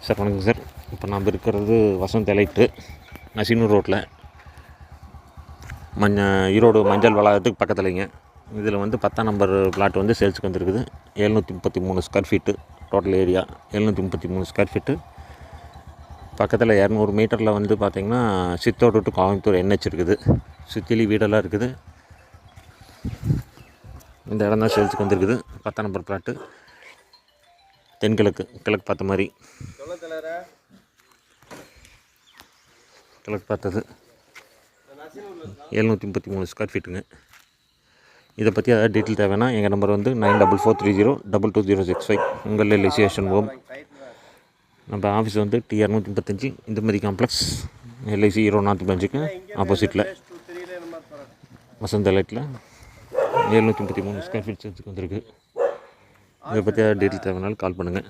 Sir வணக்கம் sir. இப்போ நாம் இருக்கிறது வசந்த் எலைட்டு நசீனூர் ரோட்டில் ஈரோடு மஞ்சள் வளாகத்துக்கு பக்கத்துலைங்க. இதில் வந்து 10ஆம் நம்பர் பிளாட் வந்து சேல்ஸுக்கு வந்துருக்குது. 733 square feet total area. 733 square feet. பக்கத்தில் 200 மீட்டரில் வந்து பார்த்திங்கன்னா சித்தோடு டு கோயம்புத்தூர் NH இருக்குது. சுற்றிலி வீடெல்லாம் இருக்குது. இந்த இடம் தான் சேல்ஸுக்கு வந்துருக்குது. 10ஆம் நம்பர் பிளாட்டு கிழக்கு பார்த்த மாதிரி கிழக்கு பார்த்தது 733 ஸ்கொயர் ஃபீட்டுங்க. இதை பற்றி ஏதாவது டீட்டெயில் தேவைன்னா எங்கள் நம்பர் வந்து 9443022065. உங்கள் LIC ஹோம். நம்ம ஆஃபீஸ் வந்து T235 Indumathi complex LIC Erode north பிரான்ச்சுக்கு ஆப்போசிட்டில் வசந்த் எலைட்டில் 733 ஸ்கொயர் ஃபீட் சேல்ஸுக்கு வந்துருக்கு. இதை பற்றி ஏதாவது டீட்டெயில் தேவைனாலும் கால் பண்ணுங்கள்.